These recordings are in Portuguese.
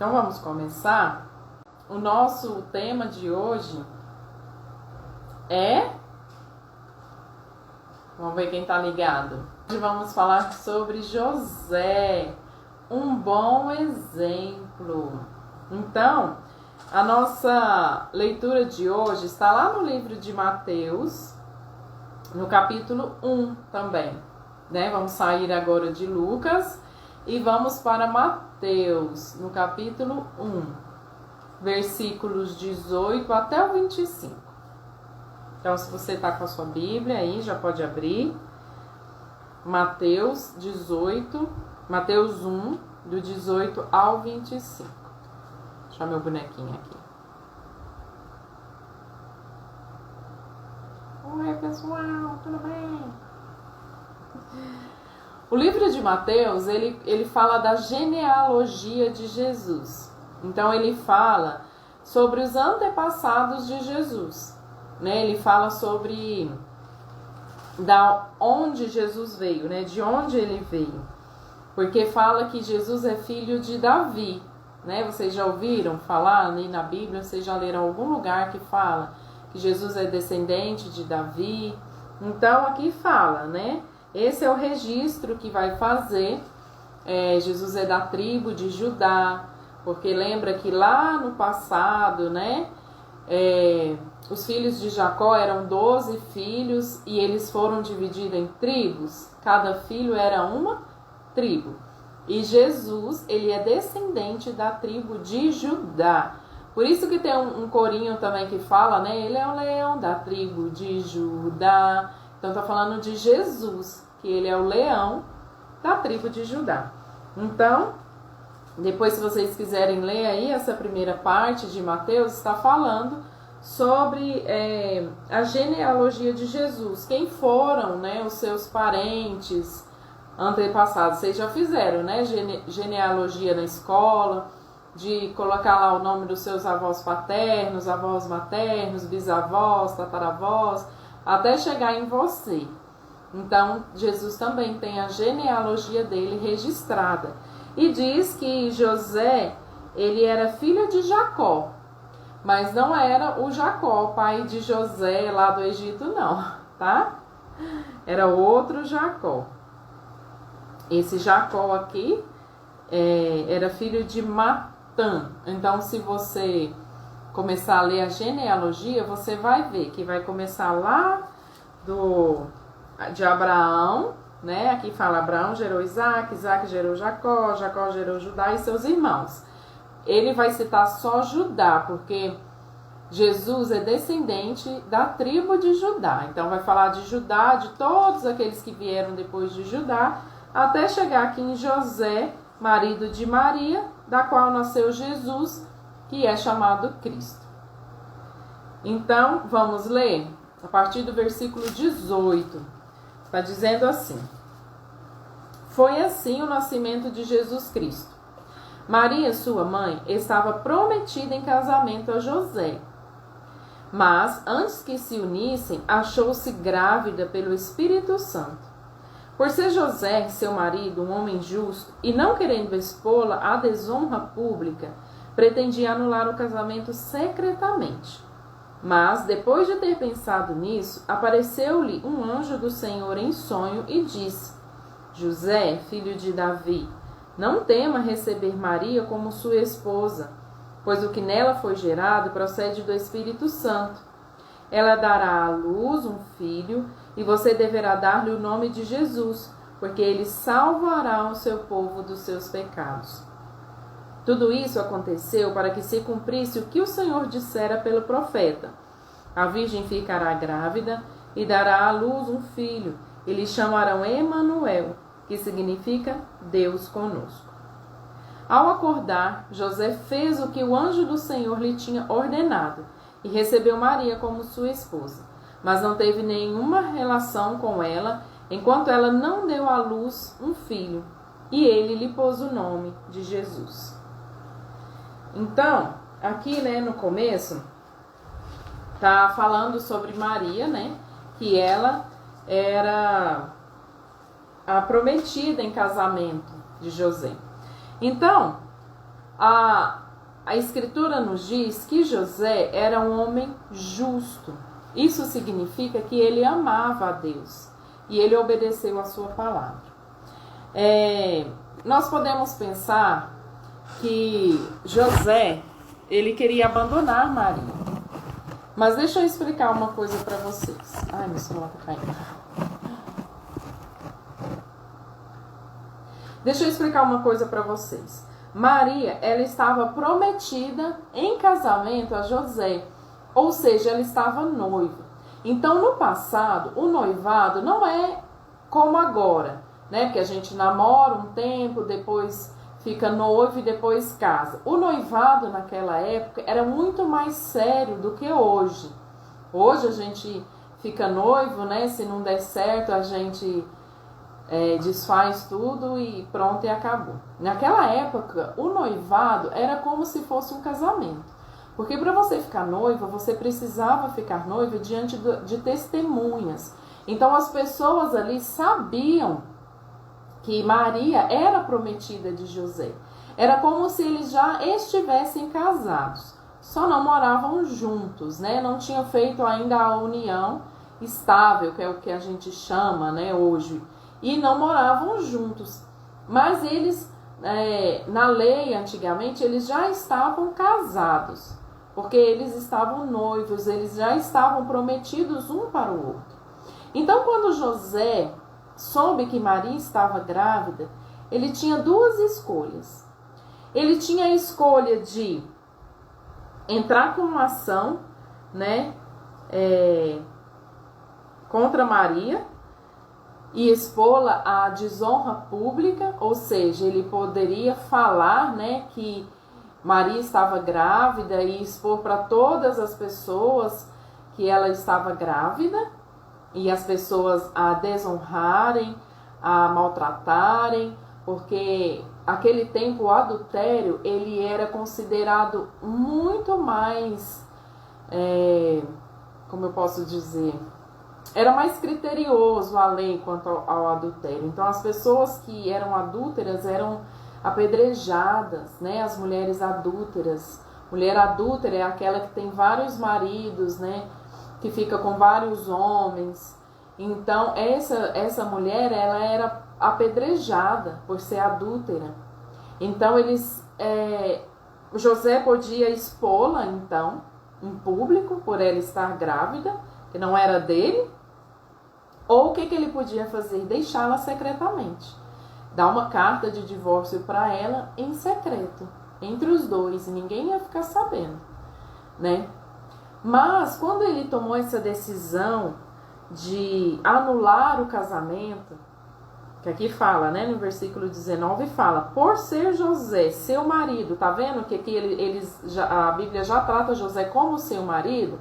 Então vamos começar. O nosso tema de hoje é... Vamos ver quem tá ligado. Hoje vamos falar sobre José, um bom exemplo. Então, a nossa leitura de hoje está lá no livro de Mateus, no capítulo 1 também, né? Vamos sair agora de Lucas e vamos para Mateus, no capítulo 1, versículos 18 até o 25. Então, se você está com a sua Bíblia aí, já pode abrir. Mateus 1, do 18 ao 25. Deixa meu bonequinho aqui. Oi, pessoal, tudo bem? O livro de Mateus, ele fala da genealogia de Jesus. Então, ele fala sobre os antepassados de Jesus, né? Ele fala sobre da onde Jesus veio, né? De onde ele veio. Porque fala que Jesus é filho de Davi, né? Vocês já ouviram falar ali na Bíblia, vocês já leram algum lugar que fala que Jesus é descendente de Davi. Então, aqui fala, né? Esse é o registro que vai fazer. Jesus é da tribo de Judá, porque lembra que lá no passado, né? Os filhos de Jacó eram 12 filhos e eles foram divididos em tribos. Cada filho era uma tribo. E Jesus, ele é descendente da tribo de Judá. Por isso que tem um corinho também que fala, né? Ele é o leão da tribo de Judá. Então tá falando de Jesus, que ele é o leão da tribo de Judá. Então, depois se vocês quiserem ler aí essa primeira parte de Mateus, está falando sobre a genealogia de Jesus. Quem foram, né, os seus parentes antepassados. Vocês já fizeram, né? Genealogia na escola, de colocar lá o nome dos seus avós paternos, avós maternos, bisavós, tataravós, até chegar em você. Então, Jesus também tem a genealogia dele registrada. E diz que José, ele era filho de Jacó, mas não era o Jacó, pai de José lá do Egito, não, tá? Era outro Jacó. Esse Jacó aqui era filho de Matã. Então, se você começar a ler a genealogia, você vai ver que vai começar lá de Abraão, né? Aqui fala Abraão gerou Isaac, Isaac gerou Jacó, Jacó gerou Judá e seus irmãos. Ele vai citar só Judá, porque Jesus é descendente da tribo de Judá. Então vai falar de Judá, de todos aqueles que vieram depois de Judá, até chegar aqui em José, marido de Maria, da qual nasceu Jesus, que é chamado Cristo. Então, vamos ler a partir do versículo 18. Está dizendo assim: Foi assim o nascimento de Jesus Cristo. Maria, sua mãe, estava prometida em casamento a José. Mas, antes que se unissem, achou-se grávida pelo Espírito Santo. Por ser José, seu marido, um homem justo, e não querendo expô-la à desonra pública, pretendia anular o casamento secretamente. Mas, depois de ter pensado nisso, apareceu-lhe um anjo do Senhor em sonho e disse: José, filho de Davi, não tema receber Maria como sua esposa, pois o que nela foi gerado procede do Espírito Santo. Ela dará à luz um filho, e você deverá dar-lhe o nome de Jesus, porque ele salvará o seu povo dos seus pecados. Tudo isso aconteceu para que se cumprisse o que o Senhor dissera pelo profeta. A virgem ficará grávida e dará à luz um filho, e lhe chamarão Emanuel, que significa Deus conosco. Ao acordar, José fez o que o anjo do Senhor lhe tinha ordenado, e recebeu Maria como sua esposa. Mas não teve nenhuma relação com ela, enquanto ela não deu à luz um filho, e ele lhe pôs o nome de Jesus. Então, aqui, né, no começo, tá falando sobre Maria, né, que ela era a prometida em casamento de José. Então, A Escritura nos diz que José era um homem justo. Isso significa que ele amava a Deus e ele obedeceu a sua palavra. Nós podemos pensar que José, ele queria abandonar Maria. Mas deixa eu explicar uma coisa para vocês. Ai, meu celular tá caindo. Deixa eu explicar uma coisa para vocês. Maria, ela estava prometida em casamento a José. Ou seja, ela estava noiva. Então, no passado, o noivado não é como agora, né? Porque a gente namora um tempo, depois fica noivo e depois casa. O noivado naquela época era muito mais sério do que hoje. Hoje a gente fica noivo, né? Se não der certo, a gente desfaz tudo e pronto, e acabou. Naquela época, o noivado era como se fosse um casamento. Porque para você ficar noiva, você precisava ficar noiva diante de testemunhas. Então as pessoas ali sabiam que Maria era prometida de José. Era como se eles já estivessem casados. Só não moravam juntos, né? Não tinham feito ainda a união estável, que é o que a gente chama, né, hoje. E não moravam juntos. Mas eles, na lei antigamente, eles já estavam casados. Porque eles estavam noivos, eles já estavam prometidos um para o outro. Então, quando José soube que Maria estava grávida, ele tinha duas escolhas. Ele tinha a escolha de entrar com uma ação, né, contra Maria e expô-la à desonra pública, ou seja, ele poderia falar, né, que Maria estava grávida e expor para todas as pessoas que ela estava grávida e as pessoas a desonrarem, a maltratarem, porque aquele tempo o adultério ele era considerado muito mais, como eu posso dizer, era mais criterioso a lei quanto ao adultério. Então as pessoas que eram adúlteras eram apedrejadas, né? As mulheres adúlteras. Mulher adúltera é aquela que tem vários maridos, né? Que fica com vários homens. Então essa mulher, ela era apedrejada por ser adúltera. Então José podia expô-la então em público por ela estar grávida, que não era dele. Ou o que ele podia fazer? Deixá-la secretamente. Dar uma carta de divórcio para ela em secreto, entre os dois, e ninguém ia ficar sabendo, né? Mas quando ele tomou essa decisão de anular o casamento, que aqui fala, né, no versículo 19, fala, por ser José, seu marido, tá vendo que aqui a Bíblia já trata José como seu marido?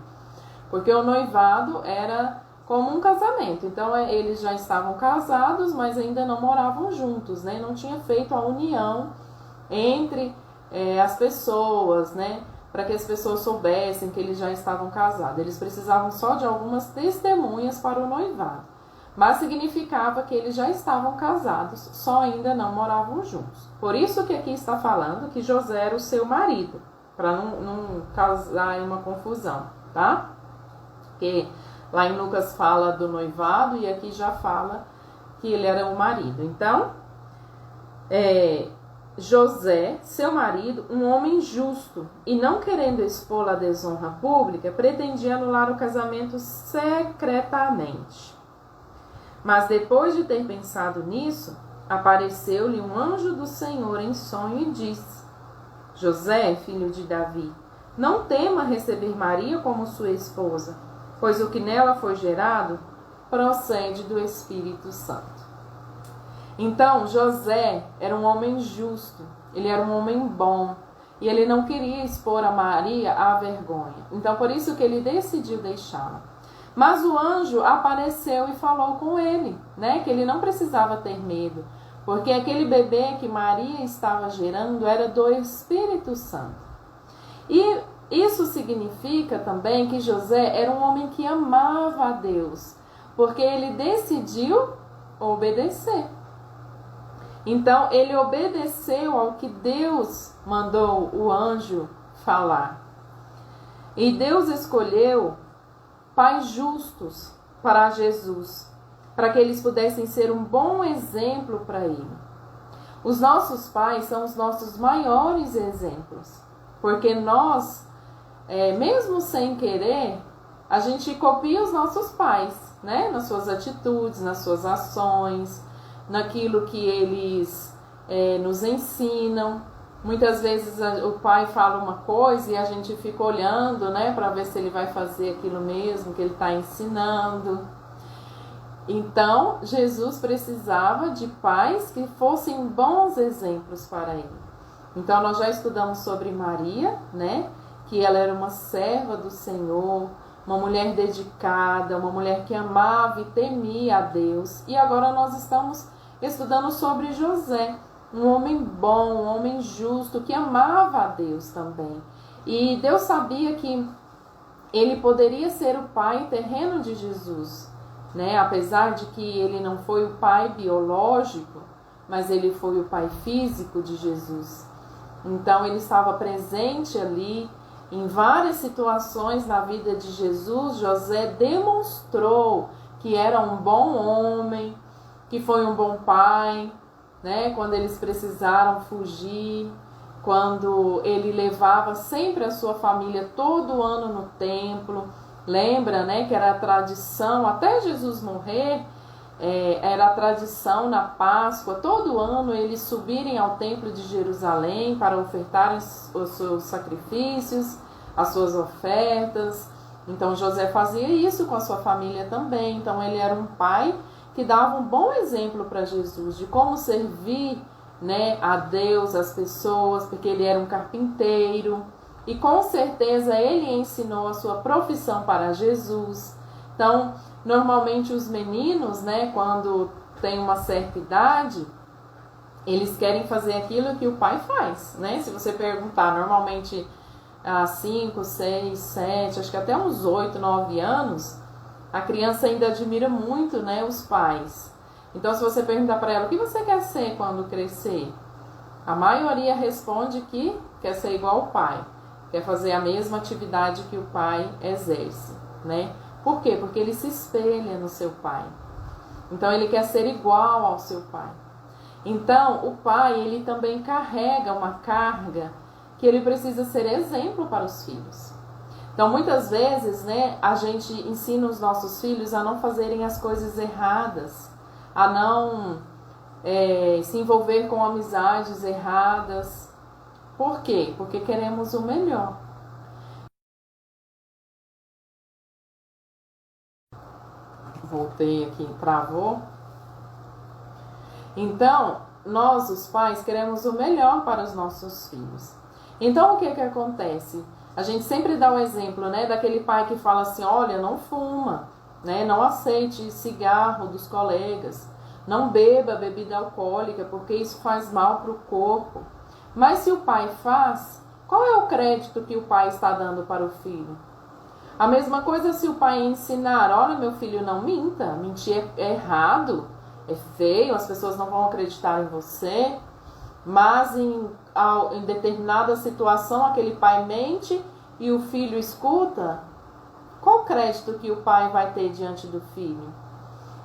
Porque o noivado era como um casamento. Então, eles já estavam casados, mas ainda não moravam juntos, né? Não tinha feito a união entre as pessoas, né? Para que as pessoas soubessem que eles já estavam casados. Eles precisavam só de algumas testemunhas para o noivado. Mas significava que eles já estavam casados, só ainda não moravam juntos. Por isso que aqui está falando que José era o seu marido, para não causar uma confusão, tá? Porque lá em Lucas fala do noivado e aqui já fala que ele era o marido. Então, José, seu marido, um homem justo, e não querendo expor a desonra pública, pretendia anular o casamento secretamente. Mas depois de ter pensado nisso, apareceu-lhe um anjo do Senhor em sonho e disse: José, filho de Davi, não tema receber Maria como sua esposa, pois o que nela foi gerado procede do Espírito Santo. Então, José era um homem justo, ele era um homem bom, e ele não queria expor a Maria à vergonha. Então, por isso que ele decidiu deixá-la. Mas o anjo apareceu e falou com ele, né, que ele não precisava ter medo, porque aquele bebê que Maria estava gerando era do Espírito Santo. E isso significa também que José era um homem que amava a Deus, porque ele decidiu obedecer. Então ele obedeceu ao que Deus mandou o anjo falar. E Deus escolheu pais justos para Jesus, para que eles pudessem ser um bom exemplo para ele. Os nossos pais são os nossos maiores exemplos, porque nós, mesmo sem querer, a gente copia os nossos pais, né? Nas suas atitudes, nas suas ações, naquilo que eles nos ensinam. Muitas vezes o pai fala uma coisa e a gente fica olhando, né, para ver se ele vai fazer aquilo mesmo que ele está ensinando. Então, Jesus precisava de pais que fossem bons exemplos para ele. Então, nós já estudamos sobre Maria, né, que ela era uma serva do Senhor, uma mulher dedicada, uma mulher que amava e temia a Deus. E agora nós estamos estudando sobre José, um homem bom, um homem justo, que amava a Deus também. E Deus sabia que ele poderia ser o pai terreno de Jesus, né? Apesar de que ele não foi o pai biológico, mas ele foi o pai físico de Jesus. Então ele estava presente ali em várias situações na vida de Jesus. José demonstrou que era um bom homem, que foi um bom pai, né? Quando eles precisaram fugir, quando ele levava sempre a sua família todo ano no templo. Lembra, né, que era a tradição, até Jesus morrer, era a tradição na Páscoa, todo ano eles subirem ao templo de Jerusalém para ofertarem os seus sacrifícios, as suas ofertas. Então José fazia isso com a sua família também. Então ele era um pai que dava um bom exemplo para Jesus de como servir, né, a Deus, as pessoas, porque ele era um carpinteiro. E com certeza ele ensinou a sua profissão para Jesus. Então, normalmente os meninos, né, quando tem uma certa idade, eles querem fazer aquilo que o pai faz, né? Se você perguntar, normalmente a 5, 6, 7, acho que até uns 8, 9 anos, a criança ainda admira muito, né, os pais. Então, se você perguntar para ela, o que você quer ser quando crescer? A maioria responde que quer ser igual ao pai. Quer fazer a mesma atividade que o pai exerce, né? Por quê? Porque ele se espelha no seu pai. Então, ele quer ser igual ao seu pai. Então, o pai, ele também carrega uma carga que ele precisa ser exemplo para os filhos. Então, muitas vezes, né, a gente ensina os nossos filhos a não fazerem as coisas erradas, a não se envolver com amizades erradas. Por quê? Porque queremos o melhor. Voltei aqui, travou. Então, nós, os pais, queremos o melhor para os nossos filhos. Então, o que acontece? A gente sempre dá o exemplo, né, daquele pai que fala assim, olha, não fuma, né, não aceite cigarro dos colegas, não beba bebida alcoólica, porque isso faz mal para o corpo. Mas se o pai faz, qual é o crédito que o pai está dando para o filho? A mesma coisa se o pai ensinar, olha, meu filho, não minta, mentir é errado, é feio, as pessoas não vão acreditar em você, mas em determinada situação aquele pai mente e o filho escuta, qual crédito que o pai vai ter diante do filho?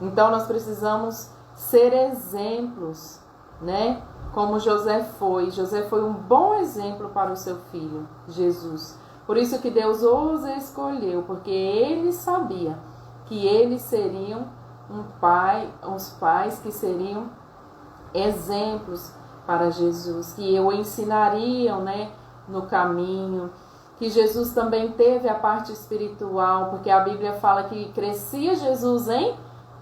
Então nós precisamos ser exemplos, né? Como José foi. José foi um bom exemplo para o seu filho, Jesus. Por isso que Deus os escolheu, porque ele sabia que eles seriam os pais que seriam exemplos para Jesus, que o ensinariam, né, no caminho, que Jesus também teve a parte espiritual, porque a Bíblia fala que crescia Jesus em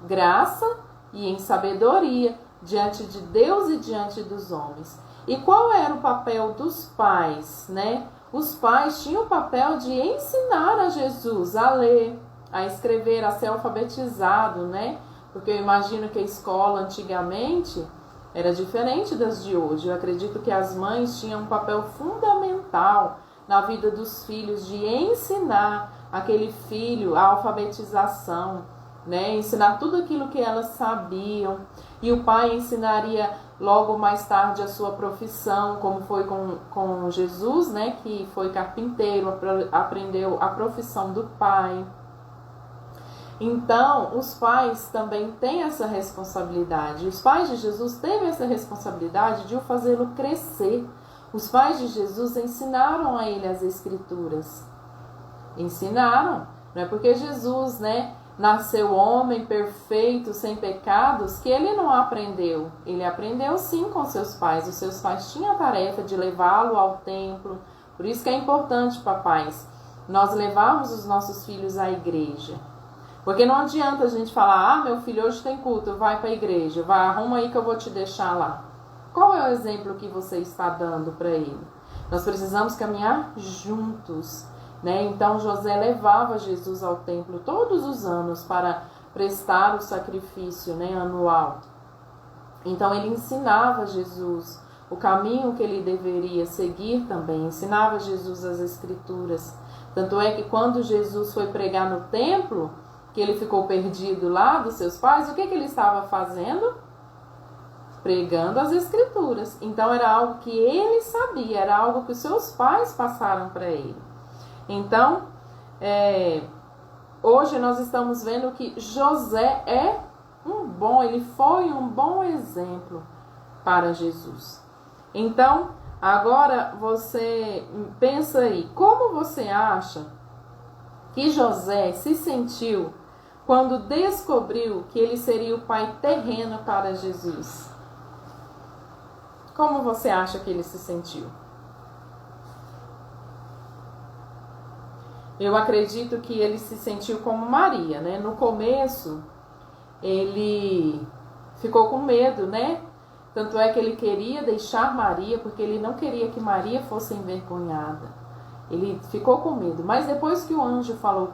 graça e em sabedoria, diante de Deus e diante dos homens. E qual era o papel dos pais, né? Os pais tinham o papel de ensinar a Jesus a ler, a escrever, a ser alfabetizado, né? Porque eu imagino que a escola antigamente era diferente das de hoje. Eu acredito que as mães tinham um papel fundamental na vida dos filhos, de ensinar aquele filho a alfabetização, né? Ensinar tudo aquilo que elas sabiam. E o pai ensinaria logo mais tarde a sua profissão, como foi com Jesus, né? Que foi carpinteiro, aprendeu a profissão do pai. Então, os pais também têm essa responsabilidade. Os pais de Jesus teve essa responsabilidade de o fazê-lo crescer. Os pais de Jesus ensinaram a ele as Escrituras. Ensinaram, não é porque Jesus, né, nasceu homem perfeito, sem pecados, que ele não aprendeu. Ele aprendeu sim com seus pais. Os seus pais tinham a tarefa de levá-lo ao templo. Por isso que é importante, papais, nós levarmos os nossos filhos à igreja. Porque não adianta a gente falar, meu filho hoje tem culto, vai para a igreja, vai, arruma aí que eu vou te deixar lá. Qual é o exemplo que você está dando para ele? Nós precisamos caminhar juntos, né? Então José levava Jesus ao templo todos os anos para prestar o sacrifício, né, anual. Então ele ensinava Jesus o caminho que ele deveria seguir também, ensinava Jesus as Escrituras. Tanto é que quando Jesus foi pregar no templo, que ele ficou perdido lá dos seus pais, o que ele estava fazendo? Pregando as Escrituras. Então era algo que ele sabia, era algo que os seus pais passaram para ele. Então, hoje nós estamos vendo que José ele foi um bom exemplo para Jesus. Então, agora você pensa aí, como você acha que José se sentiu quando descobriu que ele seria o pai terreno para Jesus? Como você acha que ele se sentiu? Eu acredito que ele se sentiu como Maria, né? No começo, ele ficou com medo, né? Tanto é que ele queria deixar Maria, porque ele não queria que Maria fosse envergonhada. Ele ficou com medo. Mas depois que o anjo falou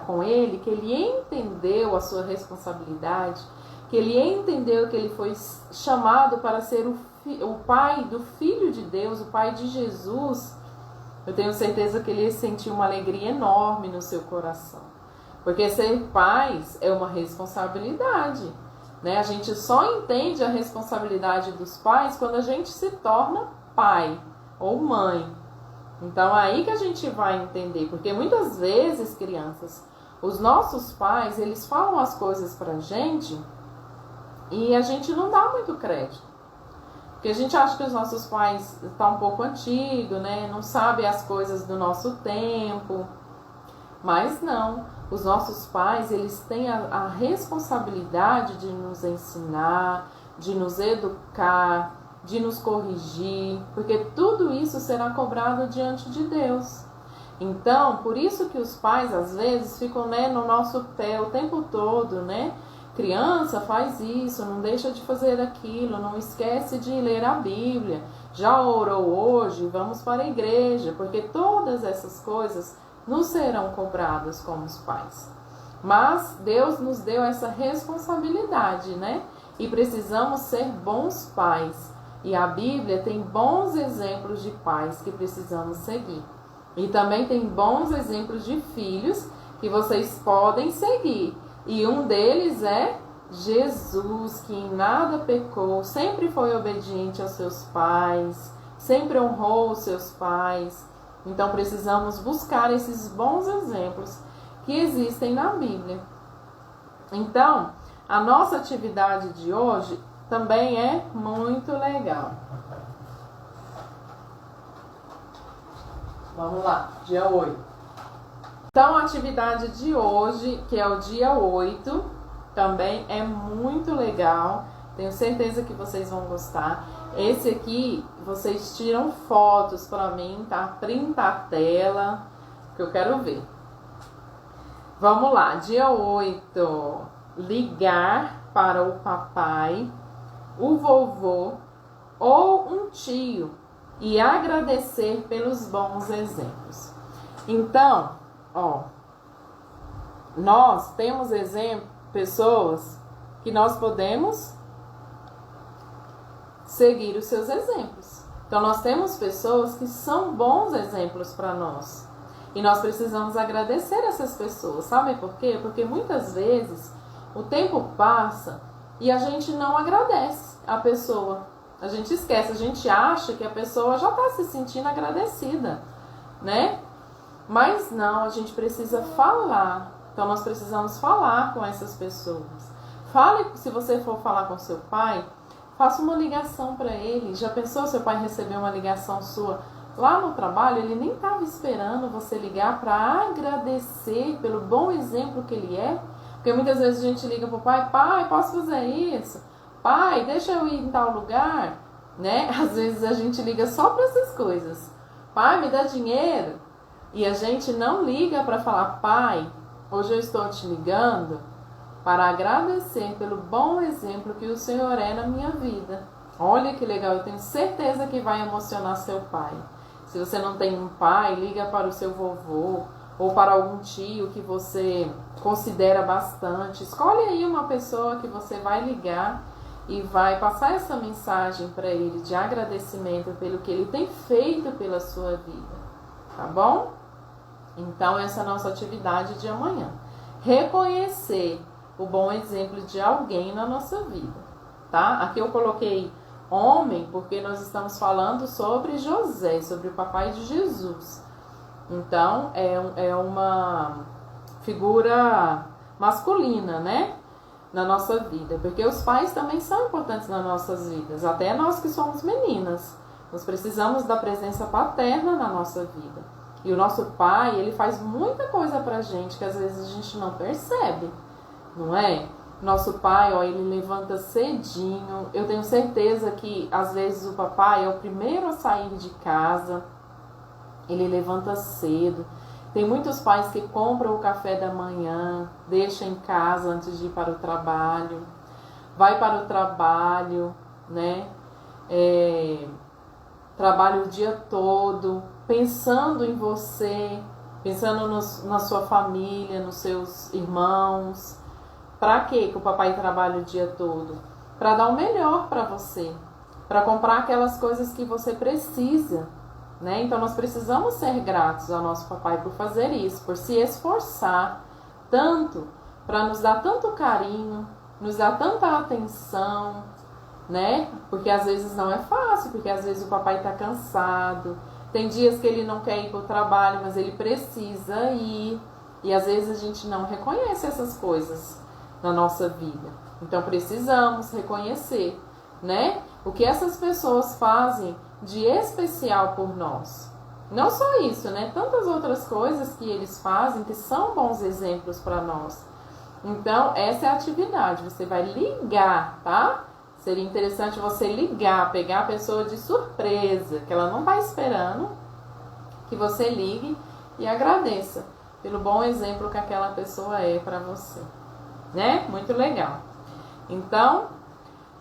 com ele, que ele entendeu a sua responsabilidade, que ele entendeu que ele foi chamado para ser o pai do Filho de Deus, o pai de Jesus, eu tenho certeza que ele sentiu uma alegria enorme no seu coração. Porque ser pais é uma responsabilidade, né? A gente só entende a responsabilidade dos pais quando a gente se torna pai ou mãe. Então aí que a gente vai entender, porque muitas vezes, crianças, os nossos pais, eles falam as coisas pra gente e a gente não dá muito crédito. Porque a gente acha que os nossos pais estão um pouco antigos, né? Não sabem as coisas do nosso tempo. Mas não, os nossos pais, eles têm a responsabilidade de nos ensinar, de nos educar, de nos corrigir, porque tudo isso será cobrado diante de Deus. Então, por isso que os pais, às vezes, ficam, né, no nosso pé o tempo todo, né? Criança, faz isso, não deixa de fazer aquilo, não esquece de ler a Bíblia. Já orou hoje? Vamos para a igreja, porque todas essas coisas nos serão cobradas como os pais. Mas Deus nos deu essa responsabilidade, né? E precisamos ser bons pais. E a Bíblia tem bons exemplos de pais que precisamos seguir. E também tem bons exemplos de filhos que vocês podem seguir. E um deles é Jesus, que em nada pecou, sempre foi obediente aos seus pais, sempre honrou os seus pais. Então precisamos buscar esses bons exemplos que existem na Bíblia. Então, a nossa atividade de hoje também é muito legal. Vamos lá, dia 8. Então, a atividade de hoje, que é o dia 8, também é muito legal. Tenho certeza que vocês vão gostar. Esse aqui, vocês tiram fotos para mim, tá? Printa a tela, que eu quero ver. Vamos lá, dia 8. Ligar para o papai, o vovô ou um tio e agradecer pelos bons exemplos. Então, nós temos pessoas que nós podemos seguir os seus exemplos. Então, nós temos pessoas que são bons exemplos para nós. E nós precisamos agradecer essas pessoas. Sabe por quê? Porque muitas vezes o tempo passa e a gente não agradece a pessoa. A gente esquece, a gente acha que a pessoa já está se sentindo agradecida, né? Mas não, a gente precisa falar. Então nós precisamos falar com essas pessoas. Fale, se você for falar com seu pai, faça uma ligação para ele. Já pensou seu pai receber uma ligação sua lá no trabalho? Ele nem estava esperando você ligar para agradecer pelo bom exemplo que ele é. Porque muitas vezes a gente liga para o pai: pai, posso fazer isso? Pai, deixa eu ir em tal lugar, né? Às vezes a gente liga só para essas coisas. Pai, me dá dinheiro. E a gente não liga para falar: pai, hoje eu estou te ligando para agradecer pelo bom exemplo que o Senhor é na minha vida. Olha que legal, eu tenho certeza que vai emocionar seu pai. Se você não tem um pai, liga para o seu vovô ou para algum tio que você considera bastante. Escolhe aí uma pessoa que você vai ligar e vai passar essa mensagem para ele de agradecimento pelo que ele tem feito pela sua vida, tá bom? Então essa é a nossa atividade de amanhã. Reconhecer o bom exemplo de alguém na nossa vida, tá? Aqui eu coloquei homem porque nós estamos falando sobre José, sobre o papai de Jesus. Então é uma figura masculina, né? Na nossa vida, porque os pais também são importantes nas nossas vidas, até nós que somos meninas, nós precisamos da presença paterna na nossa vida, e o nosso pai, ele faz muita coisa pra gente, que às vezes a gente não percebe, não é? Nosso pai, ó, ele levanta cedinho, eu tenho certeza que às vezes o papai é o primeiro a sair de casa, ele levanta cedo. Tem muitos pais que compram o café da manhã, deixam em casa antes de ir para o trabalho, vai para o trabalho, né? Trabalha o dia todo, pensando em você, pensando na sua família, nos seus irmãos. Para que o papai trabalha o dia todo? Para dar o melhor para você, para comprar aquelas coisas que você precisa, né? Então nós precisamos ser gratos ao nosso papai por fazer isso, por se esforçar tanto para nos dar tanto carinho, nos dar tanta atenção, né? Porque às vezes não é fácil, porque às vezes o papai está cansado, tem dias que ele não quer ir para o trabalho, mas ele precisa ir, e às vezes a gente não reconhece essas coisas na nossa vida. Então precisamos reconhecer, né? O que essas pessoas fazem de especial por nós. Não só isso, né? Tantas outras coisas que eles fazem que são bons exemplos para nós. Então, essa é a atividade. Você vai ligar, tá? Seria interessante você ligar, pegar a pessoa de surpresa, que ela não está esperando, que você ligue e agradeça pelo bom exemplo que aquela pessoa é para você, né? Muito legal. Então,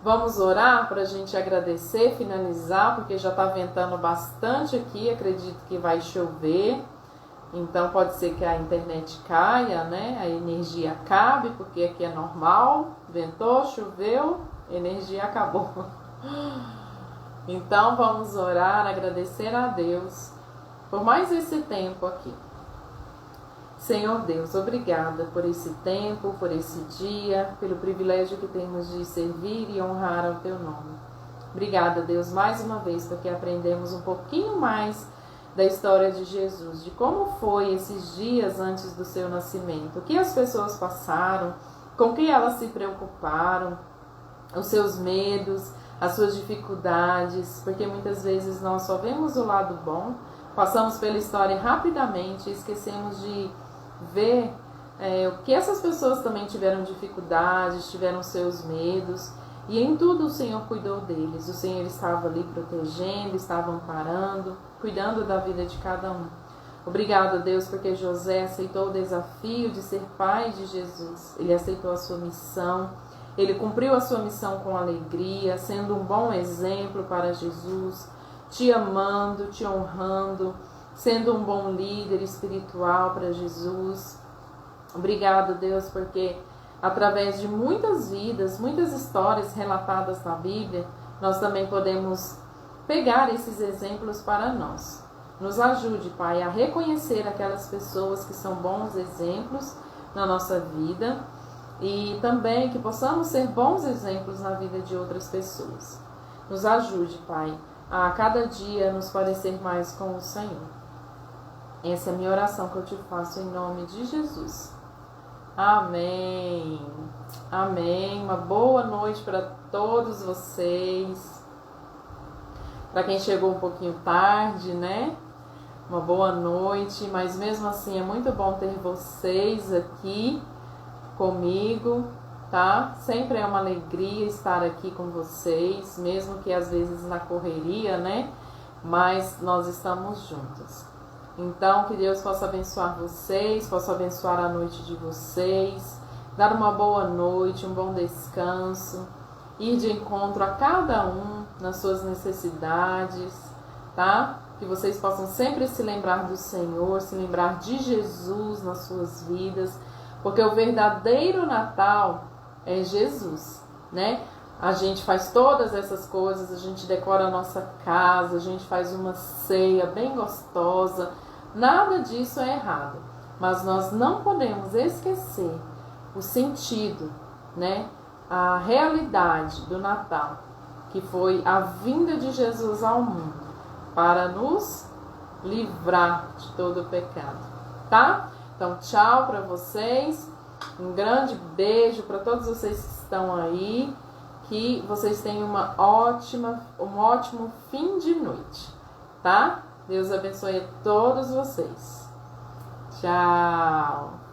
vamos orar para a gente agradecer, finalizar, porque já está ventando bastante aqui, acredito que vai chover, então pode ser que a internet caia, né? A energia acabe, porque aqui é normal, ventou, choveu, energia acabou. Então vamos orar, agradecer a Deus por mais esse tempo aqui. Senhor Deus, obrigada por esse tempo, por esse dia, pelo privilégio que temos de servir e honrar ao Teu nome. Obrigada, Deus, mais uma vez, porque aprendemos um pouquinho mais da história de Jesus, de como foi esses dias antes do seu nascimento, o que as pessoas passaram, com que elas se preocuparam, os seus medos, as suas dificuldades, porque muitas vezes nós só vemos o lado bom, passamos pela história rapidamente e esquecemos de ver o que essas pessoas também tiveram dificuldades, tiveram seus medos, e em tudo o Senhor cuidou deles. O Senhor estava ali protegendo, estava amparando, cuidando da vida de cada um. Obrigado, Deus, porque José aceitou o desafio de ser pai de Jesus. Ele aceitou a sua missão, ele cumpriu a sua missão com alegria, sendo um bom exemplo para Jesus, te amando, te honrando, sendo um bom líder espiritual para Jesus. Obrigado, Deus, porque através de muitas vidas, muitas histórias relatadas na Bíblia, nós também podemos pegar esses exemplos para nós. Nos ajude, Pai, a reconhecer aquelas pessoas que são bons exemplos na nossa vida e também que possamos ser bons exemplos na vida de outras pessoas. Nos ajude, Pai, a cada dia nos parecer mais com o Senhor. Essa é a minha oração que eu te faço em nome de Jesus. Amém. Amém. Uma boa noite para todos vocês. Para quem chegou um pouquinho tarde, né? Uma boa noite, mas mesmo assim é muito bom ter vocês aqui comigo, tá? Sempre é uma alegria estar aqui com vocês, mesmo que às vezes na correria, né? Mas nós estamos juntos. Então, que Deus possa abençoar vocês, possa abençoar a noite de vocês, dar uma boa noite, um bom descanso, ir de encontro a cada um nas suas necessidades, tá? Que vocês possam sempre se lembrar do Senhor, se lembrar de Jesus nas suas vidas, porque o verdadeiro Natal é Jesus, né? A gente faz todas essas coisas, a gente decora a nossa casa, a gente faz uma ceia bem gostosa, nada disso é errado, mas nós não podemos esquecer o sentido, né? A realidade do Natal, que foi a vinda de Jesus ao mundo, para nos livrar de todo o pecado, tá? Então, tchau para vocês, um grande beijo para todos vocês que estão aí, que vocês tenham um ótimo fim de noite, tá? Deus abençoe a todos vocês. Tchau!